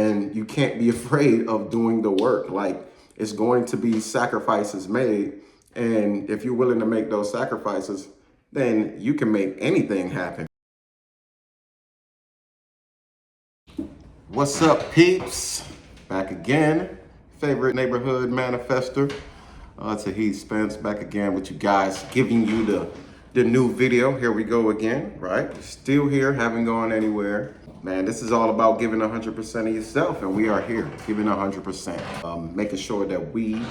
then you can't be afraid of doing the work. Like, it's going to be sacrifices made. And if you're willing to make those sacrifices, then you can make anything happen. What's up, peeps? Back again. Favorite neighborhood manifester. Tahid Spence back again with you guys, giving you the new video. Here we go again, right? Still here, haven't gone anywhere. Man, this is all about giving 100% of yourself, and we are here giving 100%. Making sure that we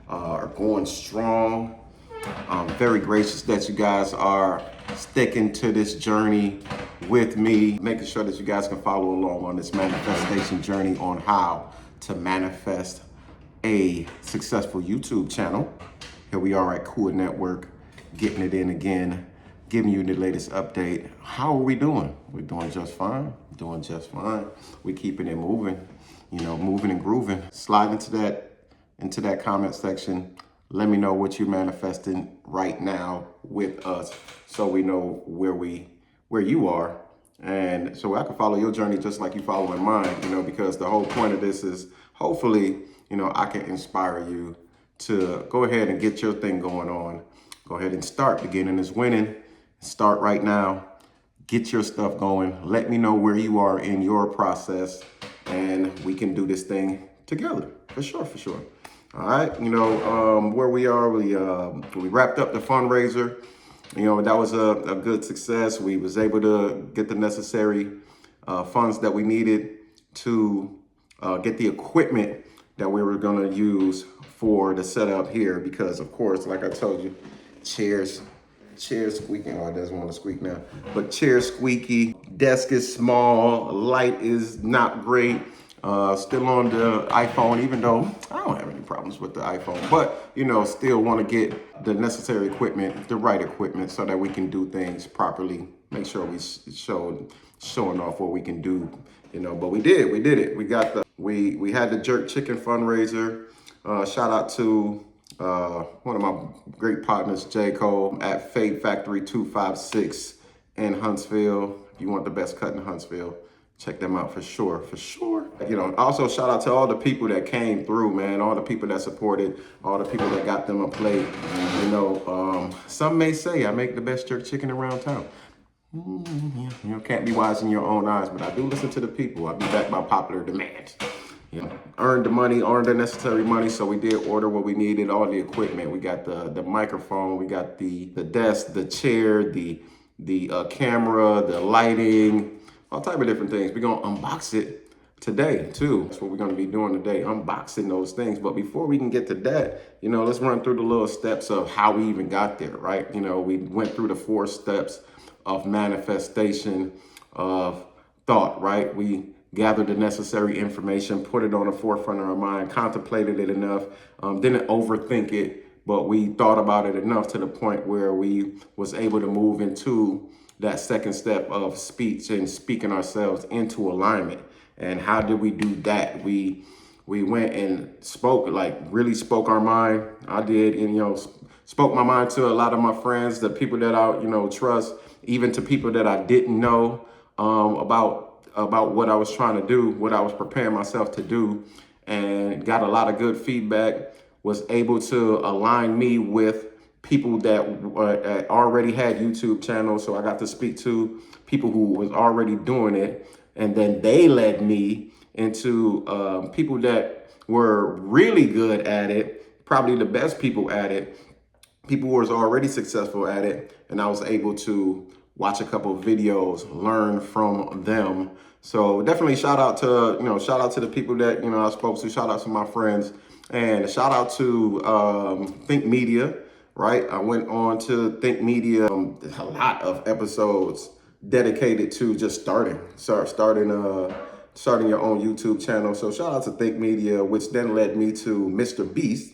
are going strong. I'm very gracious that you guys are sticking to this journey with me, making sure that you guys can follow along on this manifestation journey on how to manifest a successful YouTube channel. Here we are at Cool Network, getting it in again, giving you the latest update. How are we doing? We're doing just fine, doing just fine. We're keeping it moving, moving and grooving. Slide into that comment section. Let me know what you're manifesting right now with us, so we know where you are, and so I can follow your journey just like you following mine, because the whole point of this is hopefully, I can inspire you to go ahead and get your thing going on. Go ahead and start. Beginning is winning. Start right now. Get your stuff going. Let me know where you are in your process, and we can do this thing together, for sure, for sure. All right, where we are, we wrapped up the fundraiser. That was a good success. We was able to get the necessary funds that we needed to get the equipment that we were gonna use for the setup here, because of course, like I told you, chairs squeaking. Oh, it doesn't want to squeak now, but chairs squeaky, desk is small, light is not great. Still on the iPhone, even though I don't have any problems with the iPhone, but still want to get the necessary equipment, the right equipment, so that we can do things properly. Make sure we showing off what we can do, but we did it. We had the jerk chicken fundraiser. Shout out to one of my great partners, J. Cole, at Fade Factory 256 in Huntsville. If you want the best cut in Huntsville, check them out for sure, for sure. Also shout out to all the people that came through, man. All the people that supported, all the people that got them a plate. Some may say I make the best jerk chicken around town. Can't be wise in your own eyes, but I do listen to the people. I be backed by popular demand. Earned the money, earned the necessary money, so we did order what we needed, all the equipment. We got the microphone, we got the desk, the chair, the camera, the lighting, all type of different things. We're gonna unbox it today too. That's what we're gonna be doing today, unboxing those things. But before we can get to that, let's run through the little steps of how we even got there, right? We went through the 4 steps of manifestation, of thought, right? We gathered the necessary information, put it on the forefront of our mind, contemplated it enough, didn't overthink it, but we thought about it enough to the point where we was able to move into that second step of speech and speaking ourselves into alignment. And how did we do that? We went and spoke, really spoke our mind. I did, and spoke my mind to a lot of my friends, the people that I trust, even to people that I didn't know about what I was trying to do, what I was preparing myself to do, and got a lot of good feedback. Was able to align me with people that already had YouTube channels. So I got to speak to people who was already doing it. And then they led me into people that were really good at it, probably the best people at it, people who was already successful at it. And I was able to watch a couple of videos, learn from them. So definitely shout out to the people that, I spoke to, shout out to my friends, and shout out to Think Media. Right, I went on to Think Media, a lot of episodes dedicated to just starting your own YouTube channel. So shout out to Think Media, which then led me to Mr. Beast,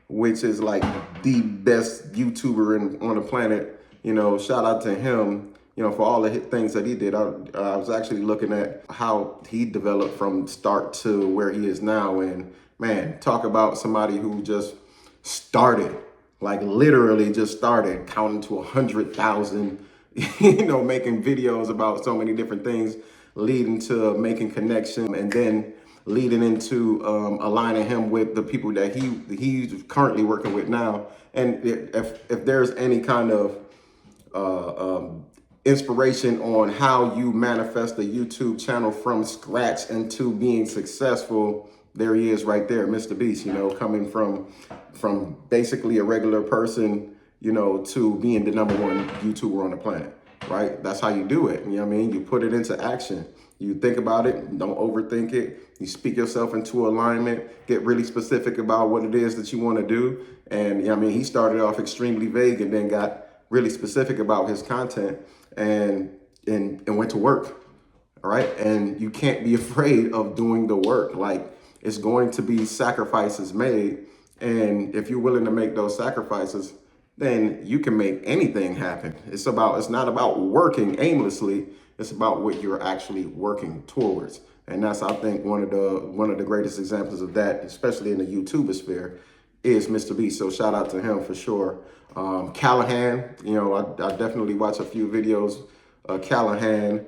which is like the best YouTuber on the planet. Shout out to him, for all the things that he did. I was actually looking at how he developed from start to where he is now, and man, talk about somebody who just started. Like literally just started counting to 100,000, making videos about so many different things, leading to making connection, and then leading into aligning him with the people that he's currently working with now. And if there's any kind of inspiration on how you manifest a YouTube channel from scratch into being successful, there he is right there, Mr. Beast, you know, coming from basically a regular person, you know, to being the #1 YouTuber on the planet, right? That's how you do it. You know what I mean? You put it into action. You think about it, don't overthink it. You speak yourself into alignment, get really specific about what it is that you want to do. And you know what I mean, he started off extremely vague and then got really specific about his content and went to work. All right. And you can't be afraid of doing the work. Like, it's going to be sacrifices made. And if you're willing to make those sacrifices, then you can make anything happen. It's not about working aimlessly. It's about what you're actually working towards. And that's, I think, one of the greatest examples of that, especially in the YouTuber sphere, is Mr. Beast. So shout out to him for sure. Callahan, you know, I definitely watch a few videos. Callahan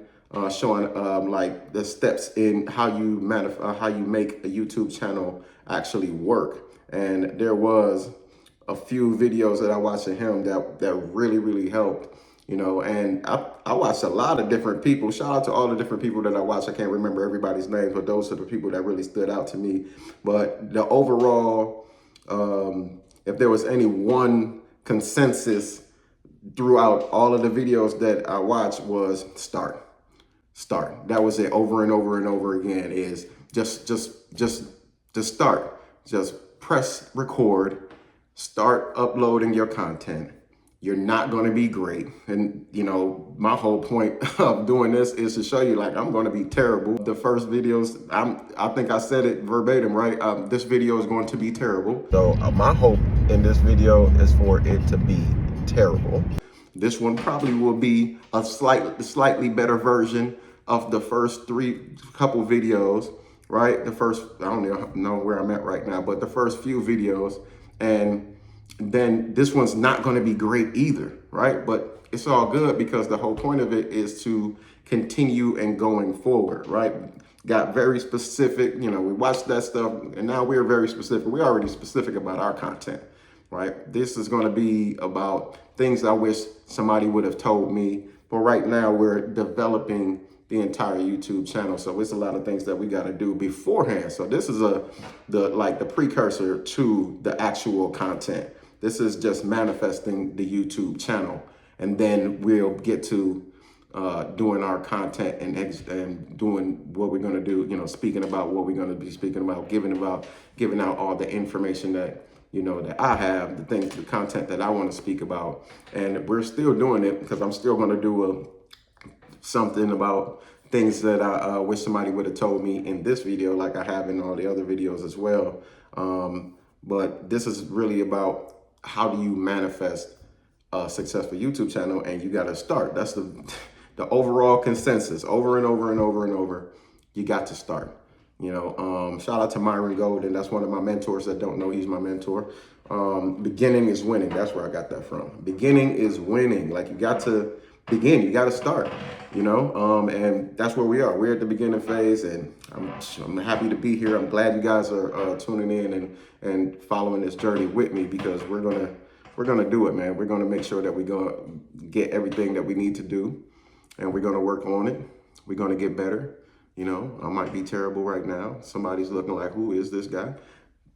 showing like the steps in how you make a YouTube channel actually work. And there was a few videos that I watched of him that really helped, you know. And I watched a lot of different people. Shout out to all the different people that I watched. I can't remember everybody's names, but those are the people that really stood out to me. But the overall, if there was any one consensus throughout all of the videos that I watched, was start. That was it, over and over and over again, is just start. Just press record, start uploading your content. You're not going to be great. And, you know, my whole point of doing this is to show you, like, I'm going to be terrible. The first videos, I think I said it verbatim, right? This video is going to be terrible. So my hope in this video is for it to be terrible. This one probably will be a slightly better version of the first couple videos, right? The first, I don't even know where I'm at right now, but the first few videos. And then this one's not going to be great either, right? But it's all good because the whole point of it is to continue and going forward, right? Got very specific, you know, we watched that stuff and now we're very specific. We're already specific about our content, right? This is going to be about things I wish somebody would have told me. But right now we're developing the entire YouTube channel. So it's a lot of things that we got to do beforehand. So this is the precursor to the actual content. This is just manifesting the YouTube channel. And then we'll get to doing our content and doing what we're going to do, you know, speaking about what we're going to be speaking about, giving out all the information that, you know, that I have, the content that I want to speak about. And we're still doing it because I'm still going to do something about things that I wish somebody would have told me in this video, like I have in all the other videos as well. But this is really about how do you manifest a successful YouTube channel, and you got to start. That's the overall consensus, over and over and over and over. You got to start. You know, shout out to Myron Golden. That's one of my mentors that don't know he's my mentor. Beginning is winning. That's where I got that from. Beginning is winning. Like, you got to begin, you got to start, you know, and that's where we are. We're at the beginning phase, and I'm happy to be here. I'm glad you guys are tuning in and following this journey with me, because we're gonna do it, man. We're gonna make sure that we're gonna get everything that we need to do, and we're gonna work on it. We're gonna get better. You know, I might be terrible right now. Somebody's looking like, who is this guy?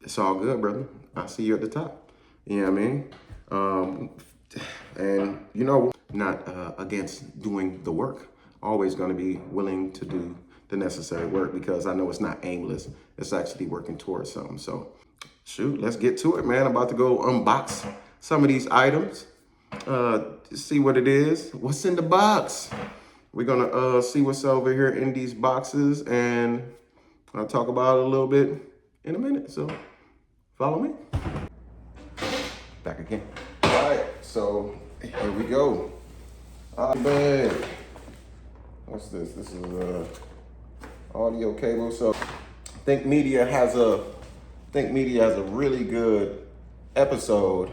It's all good, brother. I'll see you at the top. You know what I mean? And, you know, not against doing the work. Always going to be willing to do the necessary work, because I know it's not aimless. It's actually working towards something. So, shoot, let's get to it, man. I'm about to go unbox some of these items, see what it is. What's in the box? We're going to see what's over here in these boxes, and I'll talk about it a little bit in a minute. So, follow me. Back again. All right, so here we go. Man, what's this? This is a audio cable. So Think Media has a really good episode.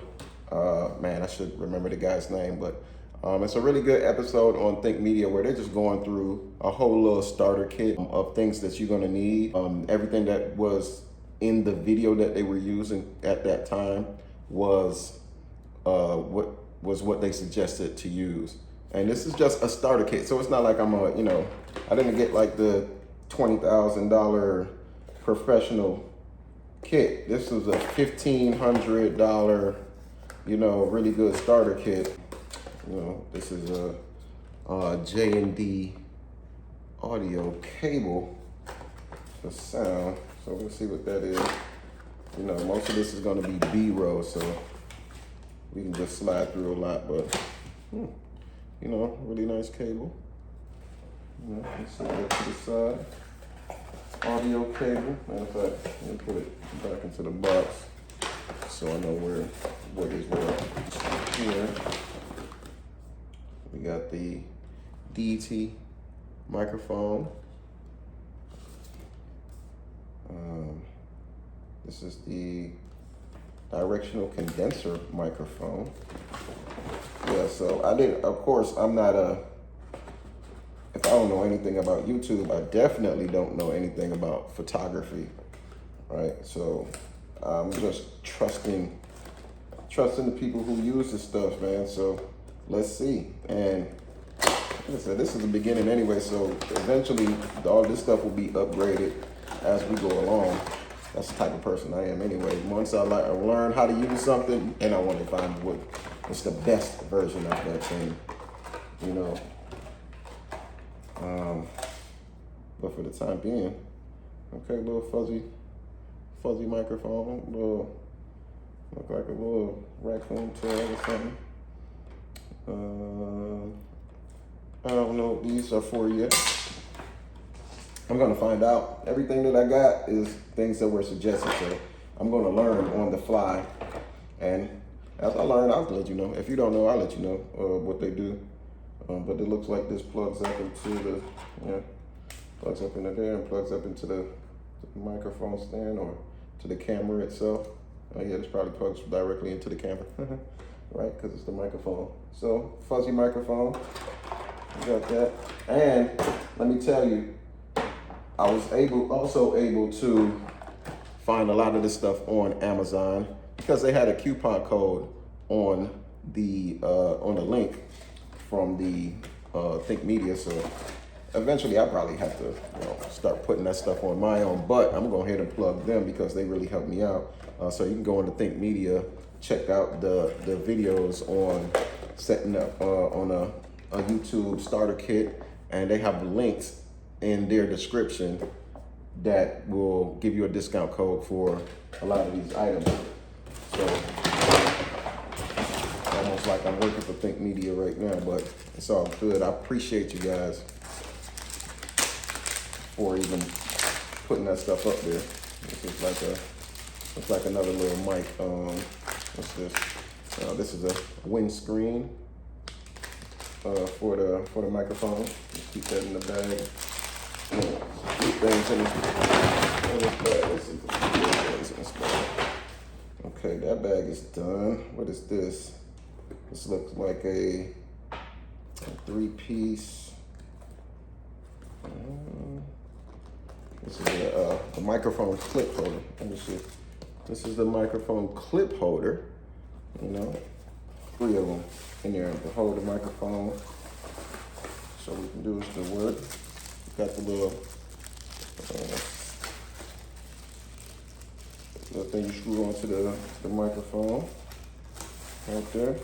Man, I should remember the guy's name, but It's a really good episode on Think Media where they're just going through a whole little starter kit of things that you're gonna need. Everything that was in the video that they were using at that time was what they suggested to use. And this is just a starter kit, so it's not like I'm I didn't get like the $20,000 professional kit. This is a $1,500, really good starter kit. This is a J&D audio cable for sound. So we'll see what that is. Most of this is going to be B-roll, so we can just slide through a lot, but really nice cable. Let's set that to the side. Audio cable. Matter of fact, let me put it back into the box so I know what is what. Here, we got the DT microphone. This is the directional condenser microphone. Yeah, so if I don't know anything about YouTube, I definitely don't know anything about photography, right? So I'm just trusting the people who use this stuff, man. So let's see. And like I said, this is the beginning anyway, so eventually all this stuff will be upgraded as we go along. That's the type of person I am anyway. Once I learn how to use something, and I want to find what's the best version of that thing, But for the time being, okay, little fuzzy microphone, look like a little raccoon tail or something. I don't know what these are for yet. I'm gonna find out. Everything that I got is things that were suggested, so I'm gonna learn on the fly. And as I learn, I'll let you know. If you don't know, I'll let you know what they do. But it looks like this plugs up into plugs up into there and plugs up into the microphone stand or to the camera itself. Oh yeah, this probably plugs directly into the camera, right? Because it's the microphone. So fuzzy microphone, we got that. And let me tell you, I was also able to find a lot of this stuff on Amazon because they had a coupon code on the link from the Think Media. So eventually I probably have to start putting that stuff on my own, but I'm going to go ahead and plug them because they really helped me out. So you can go into Think Media, check out the videos on setting up on a YouTube starter kit, and they have the links in their description that will give you a discount code for a lot of these items. So almost like I'm working for Think Media right now, but it's all good. I appreciate you guys for even putting that stuff up there. This is it's like another little mic. What's this? This is a windscreen for the microphone. Just keep that in the bag. Keep things in this bag. Okay, that bag is done. What is this? This looks like a 3-piece. This is a microphone clip holder. Let me see. This is the microphone clip holder. 3 of them in there to hold the microphone. So we can do is the work. Got the little thing you screw onto the microphone right there.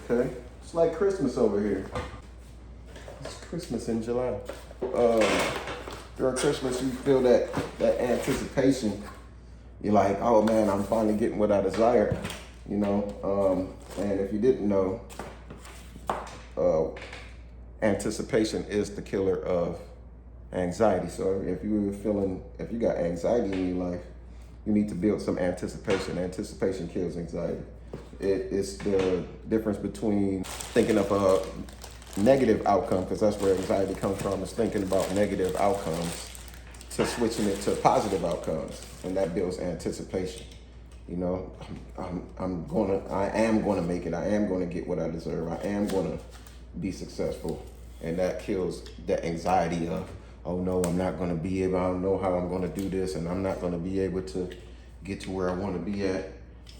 Okay, it's like Christmas over here. It's Christmas in July. During Christmas, you feel that anticipation. You're like, oh man, I'm finally getting what I desire, and if you didn't know, anticipation is the killer of anxiety. So if you got anxiety in your life, you need to build some anticipation. Anticipation kills anxiety. It's the difference between thinking of a negative outcome, because that's where anxiety comes from, is thinking about negative outcomes, to switching it to positive outcomes, and that builds anticipation. You know, I am gonna make it. I am gonna get what I deserve. I am gonna be successful. And that kills that anxiety of, oh no, I'm not gonna be able, I don't know how I'm gonna do this, and I'm not gonna be able to get to where I wanna be at.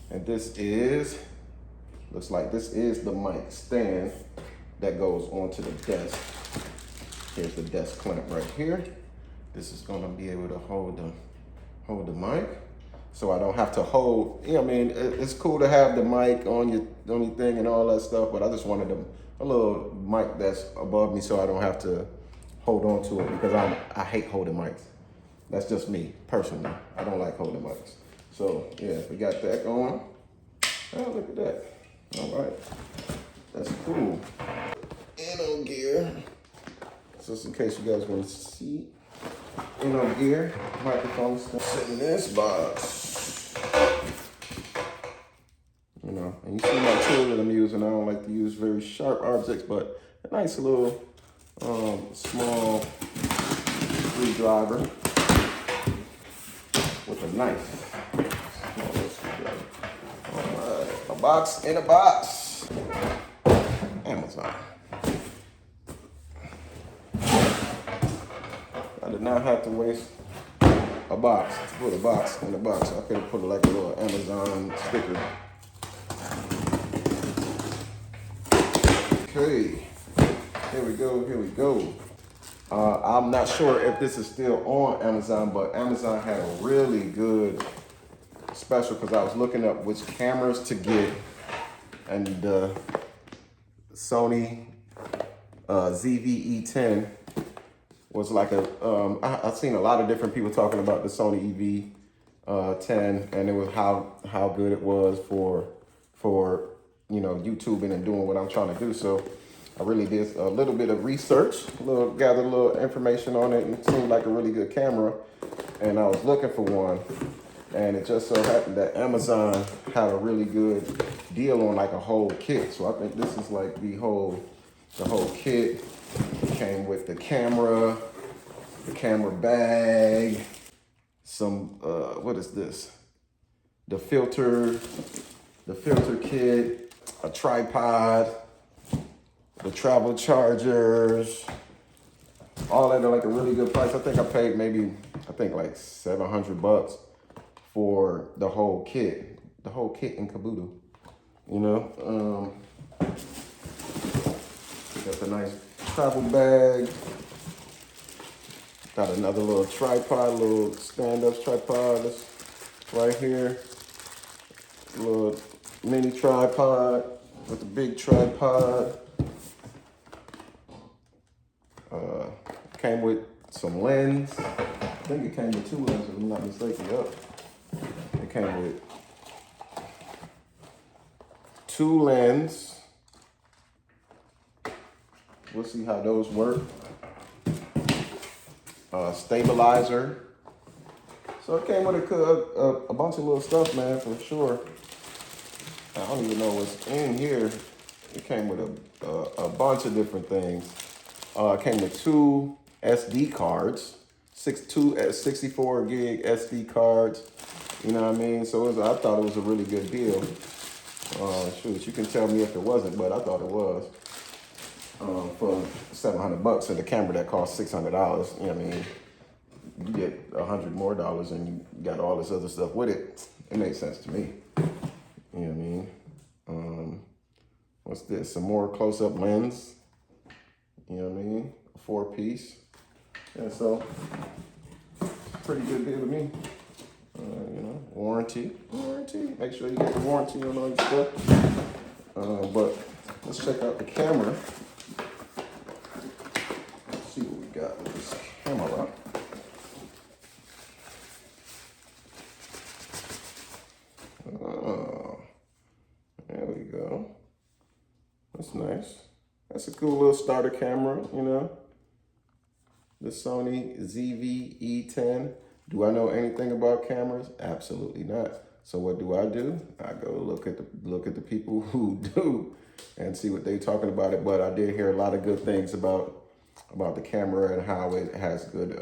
And this is, looks like this is the mic stand that goes onto the desk. Here's the desk clamp right here. This is gonna be able to hold the mic. So I don't have to hold, you know what I mean? It's cool to have the mic on your thing and all that stuff, but I just wanted a little mic that's above me so I don't have to hold on to it, because I hate holding mics. That's just me, personally. I don't like holding mics. So yeah, we got that going. Oh, look at that. All right, that's cool. NO gear. Just in case you guys want to see. NO gear, microphone sitting in this box. You know, and you see my tool that I'm using. I don't like to use very sharp objects, but a nice little small screwdriver with a knife. All right, a box in a box. Amazon. I did not have to waste a box to put a box in a box. I could have put like a little Amazon sticker. Okay, here we go. I'm not sure if this is still on Amazon, but Amazon had a really good special, because I was looking up which cameras to get, and the Sony ZV-E10 was like I've seen a lot of different people talking about the Sony EV10, and it was how good it was for you know, YouTubing and doing what I'm trying to do. So I really did a little bit of research, gathered a little information on it, and it seemed like a really good camera. And I was looking for one, and it just so happened that Amazon had a really good deal on like a whole kit. So I think this is like the whole kit. It came with the camera bag, some what is this? The filter kit, a tripod, the travel chargers, all at like a really good price. I think I paid like $700 for the whole kit and caboodle. You know, got the nice travel bag. Got another little tripod, little stand-up tripod that's right here. Little mini tripod with the big tripod. Came with some lens. I think it came with 2 lenses, if I'm not mistaken. Yep. It came with 2 lenses. We'll see how those work. Stabilizer. So it came with a bunch of little stuff, man, for sure. I don't even know what's in here. It came with a bunch of different things. It came with 2 SD cards, 64 gig SD cards. You know what I mean? So I thought it was a really good deal. Shoot, you can tell me if it wasn't, but I thought it was. For $700 and the camera that costs $600. You know what I mean? You get $100 more and you got all this other stuff with it. It made sense to me. You know what I mean? What's this? Some more close-up lens. You know what I mean? A 4-piece. Yeah, so pretty good deal to me. You know, warranty. Make sure you get the warranty on all your stuff. But let's check out the camera. See what we got with this camera. Oh, there we go. That's nice. That's a cool little starter camera, you know. The Sony ZV-E10. Do I know anything about cameras? Absolutely not. So what do? I go look at the people who do and see what they're talking about it. But I did hear a lot of good things about the camera and how it has good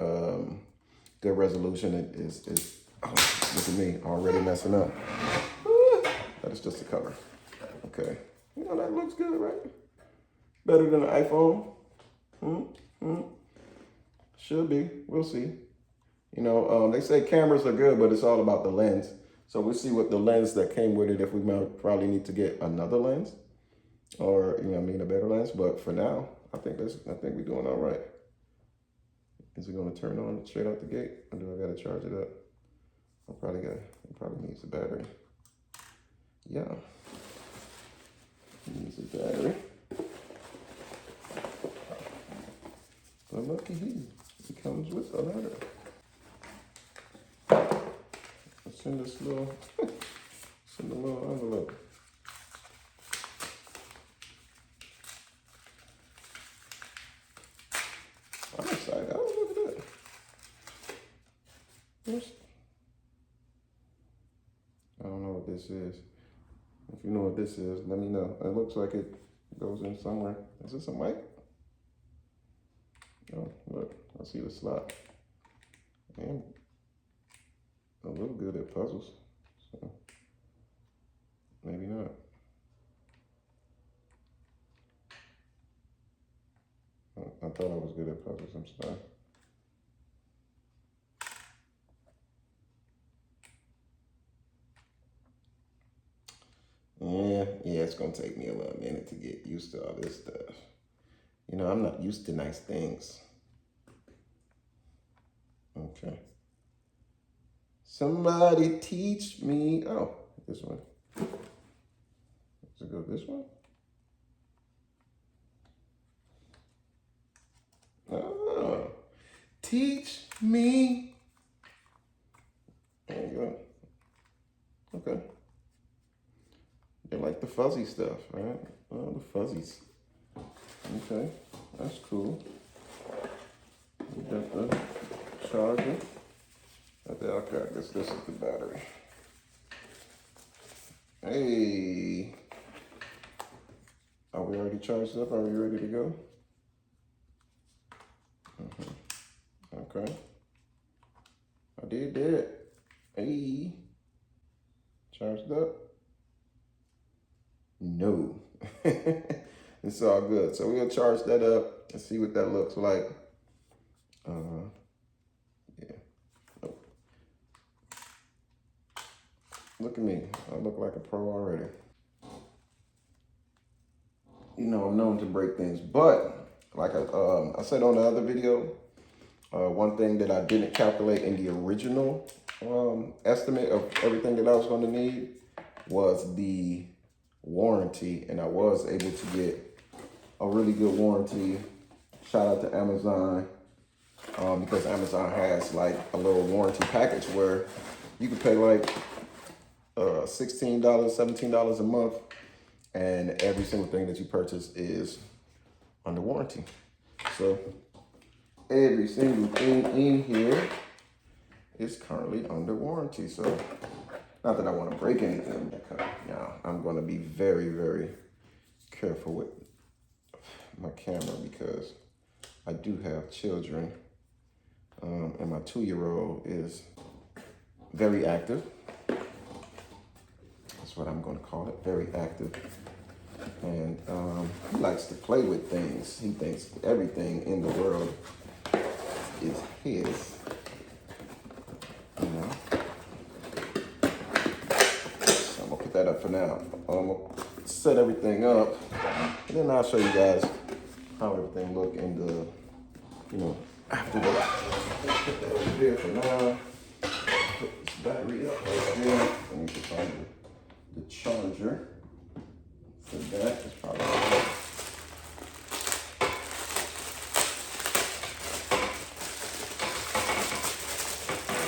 resolution. It is Oh, look at me, already messing up. That is just a cover. Okay. You know, that looks good, right? Better than an iPhone. Should be. We'll see. You know, they say cameras are good, but it's all about the lens. So we'll see what the lens that came with it, if we might probably need to get another lens or, you know what I mean, a better lens. But for now, I think we're doing all right. Is it going to turn on straight out the gate, or do I got to charge it up? It probably needs a battery. Yeah. It needs a battery. But lucky he comes with a ladder. Let's send this little, send a little envelope. I'm excited. Oh, look at that. I don't know what this is. If you know what this is, let me know. It looks like it goes in somewhere. Is this a mic? Oh, look, I see the slot. And a little good at puzzles, so maybe not. I thought I was good at puzzles, I'm sorry. Yeah, it's gonna take me a little minute to get used to all this stuff. You know, I'm not used to nice things. Okay. Somebody teach me. Oh, this one. Does it go this one? Oh, teach me. There you go. Okay. They like the fuzzy stuff, right? Oh, the fuzzies. Okay, that's cool. We got the charger. Okay, I guess this is the battery. Hey. Are we already charged up? Are we ready to go? Okay. I did that. Hey. Charged up? No. It's all good. So we'll charge that up and see what that looks like. Yeah. Oh. Look at me. I look like a pro already. You know, I'm known to break things, but like I said on the other video, one thing that I didn't calculate in the original estimate of everything that I was going to need was the warranty, and I was able to get a really good warranty. Shout out to Amazon, because Amazon has like a little warranty package where you can pay like $16, $17 a month, and every single thing that you purchase is under warranty. So every single thing in here is currently under warranty. So not that I want to break anything. Now I'm going to be very, very careful with my camera because I do have children, and my 2-year-old is very active. That's what I'm going to call it, very active. And he likes to play with things. He thinks everything in the world is his, you know. So I'm gonna put that up for now. I'm gonna set everything up, and then I'll show you guys how everything look in the, you know, after that. Put that over there for now. Put this battery up right there. I need to find the charger for that. It's probably right.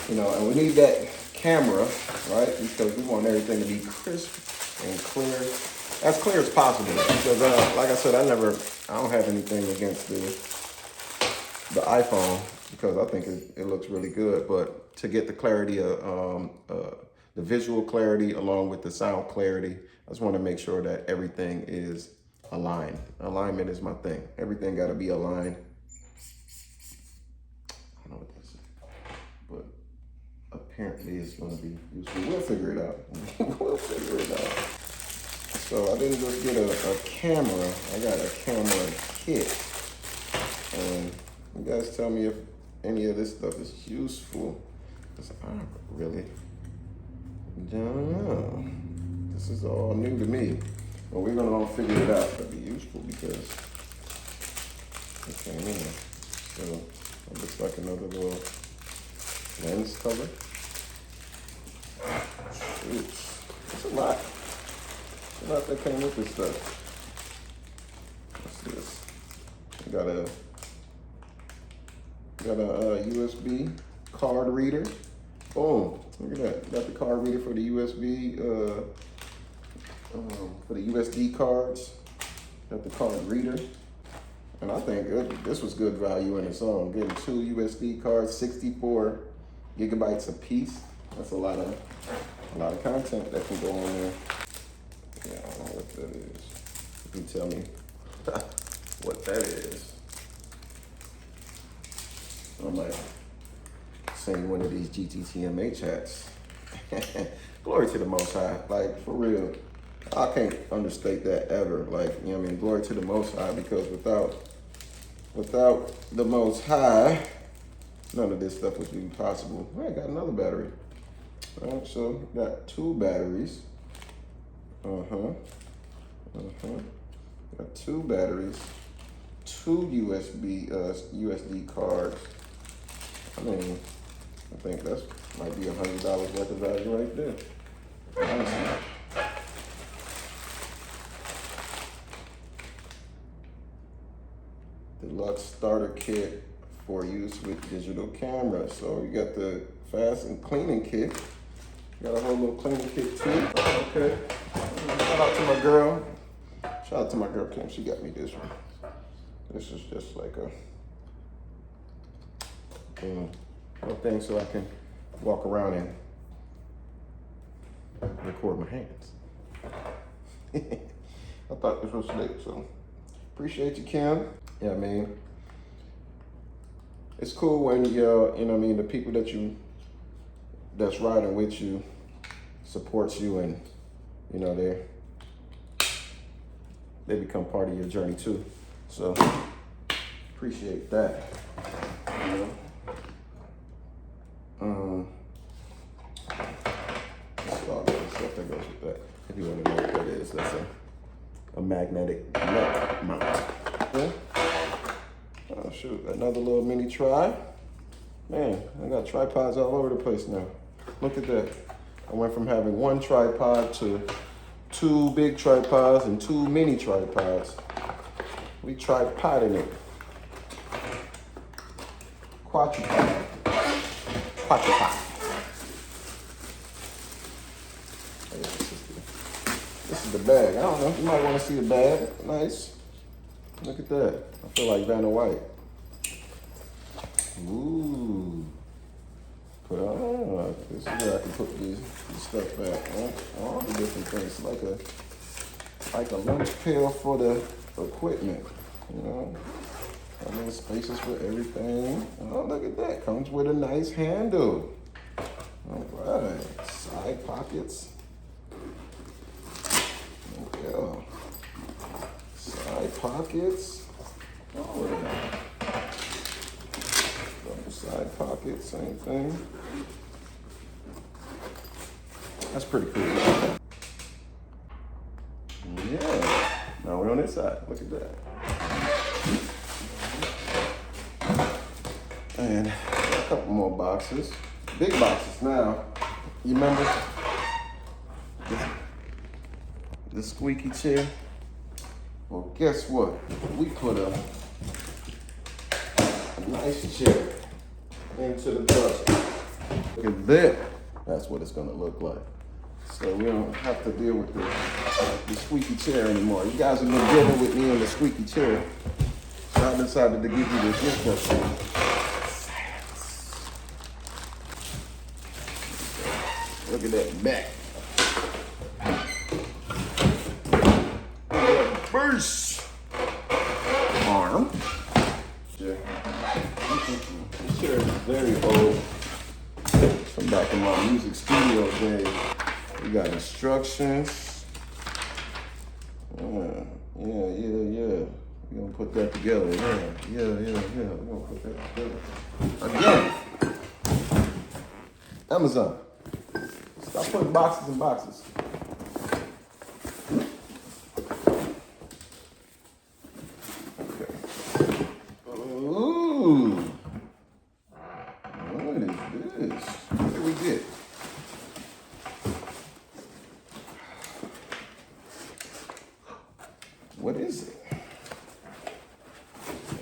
You know, and we need that camera, right? Because we want everything to be crisp and clear, as clear as possible. Because, like I said, I don't have anything against the iPhone, because I think it looks really good. But to get the clarity of the visual clarity along with the sound clarity, I just want to make sure that everything is aligned. Alignment is my thing. Everything got to be aligned. I don't know what this is, but up apparently it's gonna be useful. We'll figure it out. We'll figure it out. So I didn't just get a camera, I got a camera kit. And you guys tell me if any of this stuff is useful, because I really don't know. This is all new to me. But we're gonna figure it out. It'll be useful because it came in. So it looks like another little lens cover. Shoot, that's a lot. That's a lot that came with this stuff. What's this? We got a USB card reader. Boom! Look at that. Got the card reader for the USB, for the USD cards. Got the card reader. And I think this was good value in its own. Getting 2 USD cards, 64 gigabytes a piece. That's a lot of content that can go on there. Yeah, I don't know what that is. You can tell me what that is. I might send one of these GTTMH hats. Glory to the Most High. Like, for real. I can't understate that ever. Like, you know what I mean? Glory to the Most High, because without the Most High, none of this stuff would be possible. I got another battery. All right, so got 2 batteries. Got 2 batteries, 2 USD cards. I mean, I think that's might be $100 worth of value right there. Honestly. Deluxe starter kit for use with digital camera. So you got the fast and cleaning kit. Got a whole little cleaning kit too. Okay. Shout out to my girl. Shout out to my girl Kim. She got me this one. This is just like a thing so I can walk around and record my hands. I thought this was slick, so appreciate you, Kim. Yeah, I mean, it's cool when you know what I mean, the people that's riding with you supports you, and you know they become part of your journey too. So appreciate that. You know? That's all the stuff that goes with that. If you want to know what that is, that's a magnetic neck mount. Yeah. Oh shoot, another little mini tri. Man, I got tripods all over the place now. Look at that. I went from having 1 tripod to 2 big tripods and 2 mini tripods. We tripoding it. Quadrupod. Quadrupod. This is the bag. I don't know. You might want to see the bag. Nice. Look at that. I feel like Vanna White. Ooh. This is where I can put this stuff back. All the different things. Like a lunch pail for the equipment. You know? And then spaces for everything. Oh, look at that. Comes with a nice handle. All right. Side pockets. Yeah. Side pockets. Oh, yeah. Double side pockets, same thing. That's pretty cool. Yeah. Now we're on this side. Look at that. And a couple more boxes. Big boxes now. You remember the squeaky chair? Well, guess what? We put a nice chair into the closet. Look at that. That's what it's gonna look like. So we don't have to deal with the squeaky chair anymore. You guys have been dealing with me in the squeaky chair. So I decided to give you this gift card. Look at that back. First arm. This chair is very old. From back in my music studio day. We got instructions. Yeah. We're gonna put that together. Yeah. We're gonna put that together. Again, Amazon. Stop putting boxes in boxes. Okay. Ooh. What is this? What did we get? What is it?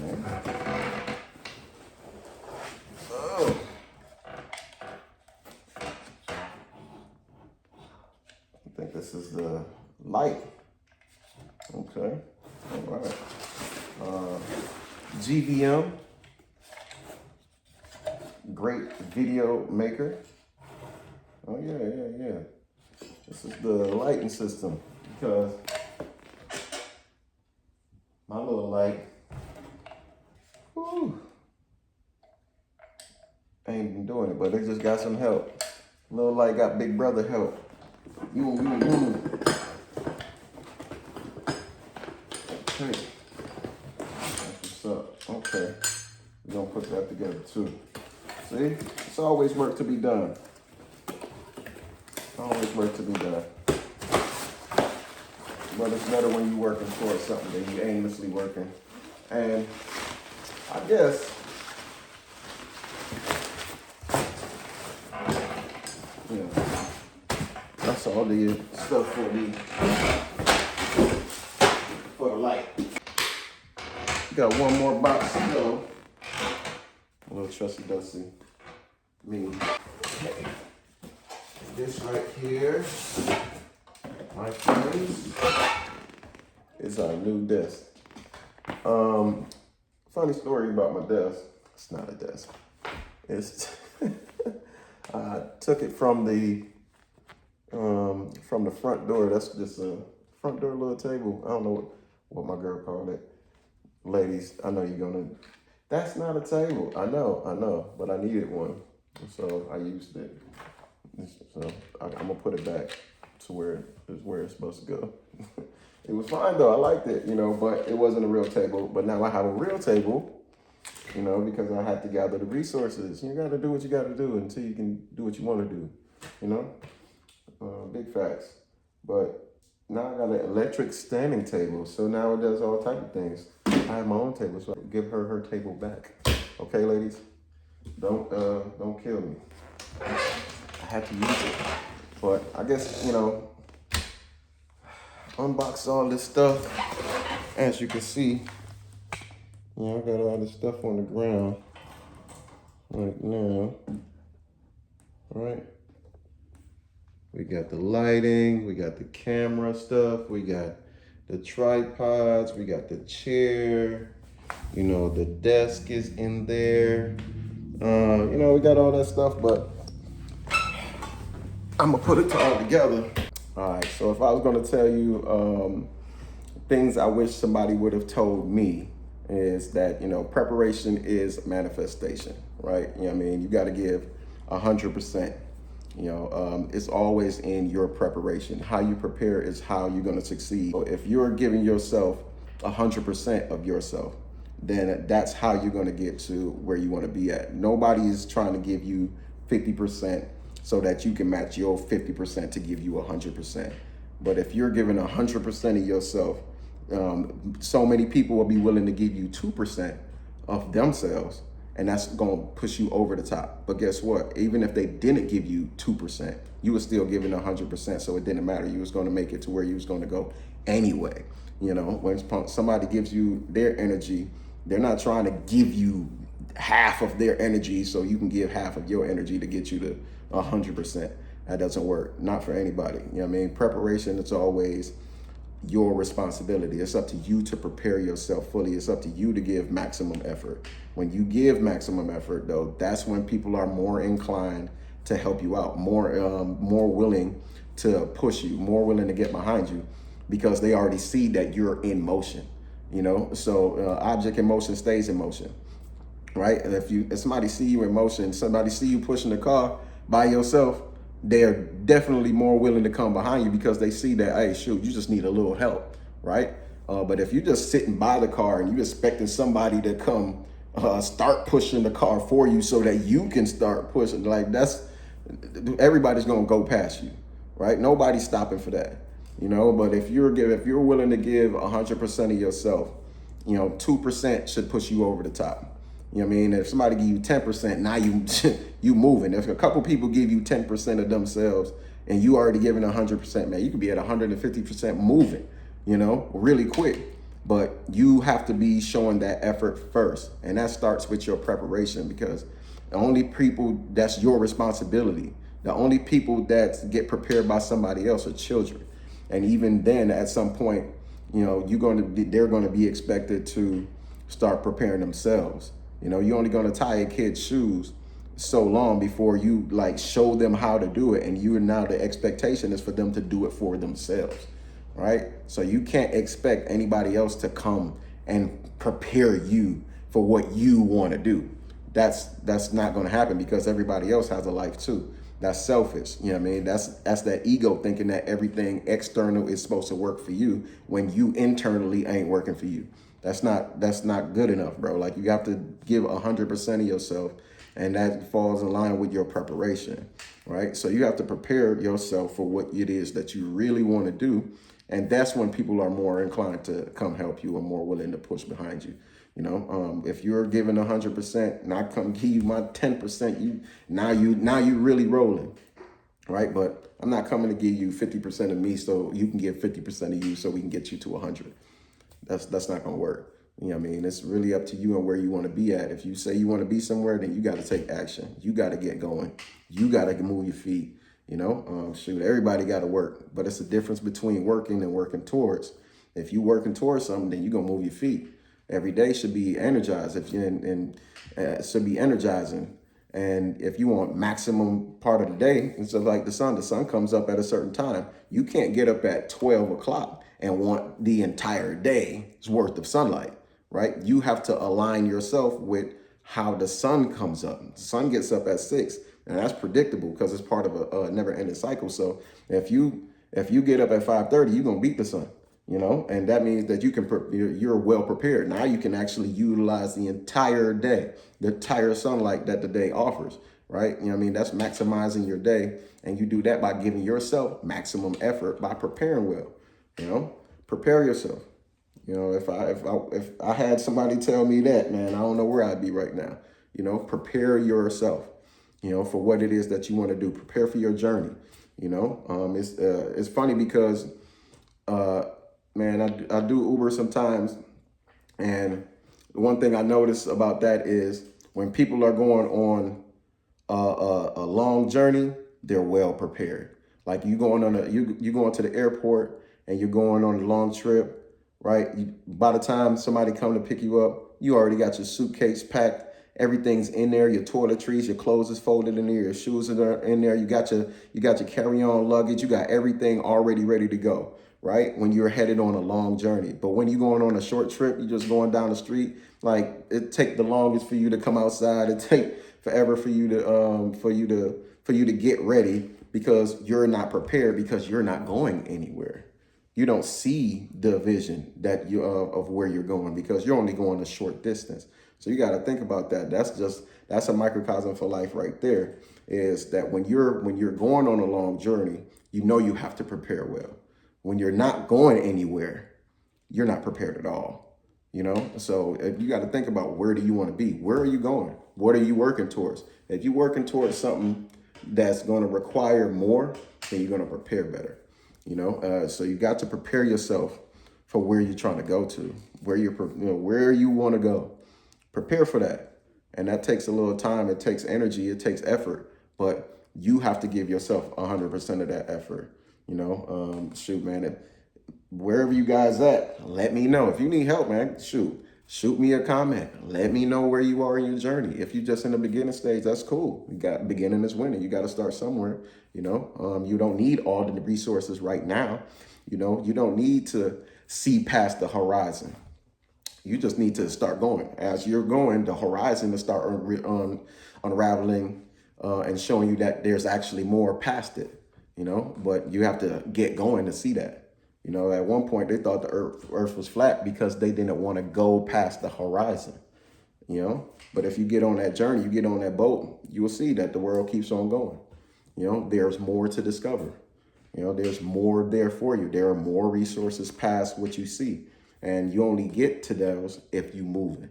Okay. Oh. I think this is the light. Okay. All right. GVM. Great video maker. Oh yeah. This is the lighting system because my little light, ain't even doing it, but they just got some help. Little light got big brother help. You. Okay. That's what's up. Okay. We're gonna put that together too. See? It's always work to be done. Always work to be done. But it's better when you're working towards something than you aimlessly working. And I guess, that's all the stuff for the light. Got one more box to go. A little trusty dusty me. Okay. This right here, my friends, is our new desk. Funny story about my desk. It's not a desk. It's I took it from the front door. That's just a front door little table. I don't know what my girl called it. Ladies, I know you're gonna. That's not a table. I know, but I needed one, so I used it. So I'm gonna put it back to where it's supposed to go. It was fine though. I liked it, but it wasn't a real table. But now I have a real table, because I had to gather the resources. You gotta do what you gotta do until you can do what you want to do. Big facts. But now I got an electric standing table, so now it does all type of things. I have my own table, so I can give her table back. Okay, ladies, don't kill me. I had to use it, but I guess unbox all this stuff. As you can see, I got all this stuff on the ground right now. All right. We got the lighting, we got the camera stuff, we got the tripods, we got the chair, the desk is in there. We got all that stuff, but I'm gonna put it all together. All right, so if I was gonna tell you things I wish somebody would have told me is that, preparation is manifestation, right? You gotta give 100%. It's always in your preparation. How you prepare is how you're going to succeed. So if you're giving yourself 100% of yourself, then that's how you're going to get to where you want to be at. Nobody is trying to give you 50% so that you can match your 50% to give you 100%. But if you're giving 100% of yourself, so many people will be willing to give you 2% of themselves. And that's going to push you over the top. But guess what? Even if they didn't give you 2%, you were still giving 100%. So it didn't matter. You was going to make it to where you was going to go anyway. When somebody gives you their energy, they're not trying to give you half of their energy so you can give half of your energy to get you to 100%. That doesn't work. Not for anybody. Preparation, it's always your responsibility. It's up to you to prepare yourself fully. It's up to you to give maximum effort. When you give maximum effort, though, that's when people are more inclined to help you out, more willing to push you, more willing to get behind you, because they already see that you're in motion. So object in motion stays in motion, right? And if somebody see you in motion, somebody see you pushing the car, by yourself, they're definitely more willing to come behind you because they see that, hey, shoot, you just need a little help, right? But if you're just sitting by the car and you're expecting somebody to come start pushing the car for you so that you can start pushing, like everybody's gonna go past you, right? Nobody's stopping for that, But if you're willing to give 100% of yourself, 2% should push you over the top. You know what I mean? If somebody give you 10%, now you moving. If a couple people give you 10% of themselves and you already giving 100%, man, you could be at 150% moving, really quick. But you have to be showing that effort first. And that starts with your preparation, because the only people that's your responsibility, the only people that get prepared by somebody else are children. And even then, at some point, they're going to be expected to start preparing themselves. You're only going to tie a kid's shoes so long before you show them how to do it. And now the expectation is for them to do it for themselves, right? So you can't expect anybody else to come and prepare you for what you want to do. That's not going to happen, because everybody else has a life too. That's selfish. You know what I mean? That's that ego thinking that everything external is supposed to work for you when you internally ain't working for you. That's not good enough, bro. Like, you have to give 100% of yourself, and that falls in line with your preparation, right? So you have to prepare yourself for what it is that you really want to do. And that's when people are more inclined to come help you or more willing to push behind you. If you're giving 100%, and I come give you my 10%, now you really rolling, right? But I'm not coming to give you 50% of me so you can give 50% of you so we can get you to 100. That's not gonna work. You know what I mean? It's really up to you and where you want to be at. If you say you want to be somewhere, then you got to take action. You got to get going. You got to move your feet. Shoot, everybody got to work, but it's a difference between working and working towards. If you working towards something, then you're gonna move your feet. Every day should be energized. Should be energizing. And if you want maximum part of the day, it's just like the sun comes up at a certain time. You can't get up at 12 o'clock and want the entire day's worth of sunlight, right? You have to align yourself with how the sun comes up. The sun gets up at 6, and that's predictable because it's part of a never-ending cycle. So if you get up at 5:30, you're gonna beat the sun. And that means that you're well prepared. Now you can actually utilize the entire day, the entire sunlight that the day offers, right? That's maximizing your day. And you do that by giving yourself maximum effort by preparing well. Prepare yourself. If I had somebody tell me that, man, I don't know where I'd be right now. Prepare yourself, for what it is that you want to do. Prepare for your journey. It's funny because, man, I do Uber sometimes, and the one thing I notice about that is when people are going on a long journey, they're well prepared. Like, you going to the airport and you're going on a long trip, right? By the time somebody come to pick you up, you already got your suitcase packed. Everything's in there. Your toiletries, your clothes is folded in there. Your shoes are in there. You got your carry-on luggage. You got everything already ready to go, right? When you're headed on a long journey. But when you're going on a short trip, you're just going down the street, like, it take the longest for you to come outside. It take forever for you to get ready, because you're not prepared, because you're not going anywhere. You don't see the vision that of where you're going, because you're only going a short distance. So you got to think about that. That's a microcosm for life right there, is that when you're going on a long journey, you have to prepare well. When you're not going anywhere, you're not prepared at all. So you got to think about, where do you want to be? Where are you going? What are you working towards? If you're working towards something that's going to require more, then you're going to prepare better. So you got to prepare yourself for where you're trying to go to, where you want to go. Prepare for that. And that takes a little time. It takes energy. It takes effort. But you have to give yourself 100% of that effort. Shoot, man, wherever you guys at, let me know. If you need help, man, shoot me a comment. Let me know where you are in your journey. If you're just in the beginning stage, that's cool. Beginning is winning. You got to start somewhere. You don't need all the resources right now. You don't need to see past the horizon. You just need to start going. As you're going, the horizon will start unraveling and showing you that there's actually more past it, you know, but you have to get going to see that. You know, at one point they thought the earth was flat because they didn't want to go past the horizon, you know. But if you get on that journey, you get on that boat, you will see that the world keeps on going. You know, there's more to discover. You know, there's more there for you. There are more resources past what you see. And you only get to those if you moving,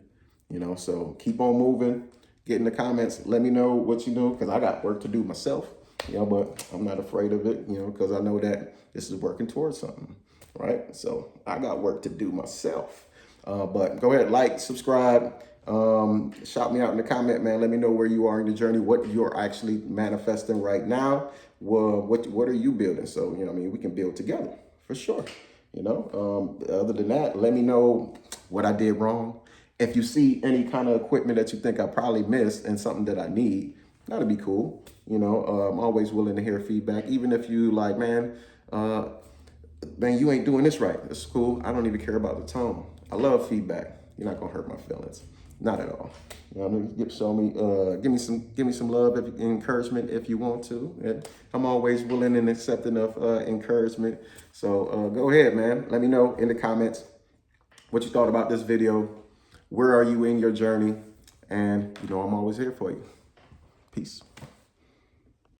you know. So keep on moving. Get in the comments. Let me know what you do, because I got work to do myself, you know, but I'm not afraid of it, you know, because I know that this is working towards something, right? So I got work to do myself. But go ahead, like, subscribe, shout me out in the comment, man. Let me know where you are in the journey, what you're actually manifesting right now. Well, what are you building? So, you know, I mean, we can build together for sure. You know, other than that, let me know what I did wrong. If you see any kind of equipment that you think I probably missed and something that I need, that'd be cool. You know, I'm always willing to hear feedback. Even if you like, man, you ain't doing this right. It's cool. I don't even care about the tone. I love feedback. You're not gonna hurt my feelings. Not at all. You know what I mean? Show me, give me some love, encouragement if you want to. And I'm always willing and accepting of encouragement. So go ahead, man. Let me know in the comments what you thought about this video. Where are you in your journey? And you know, I'm always here for you. Peace.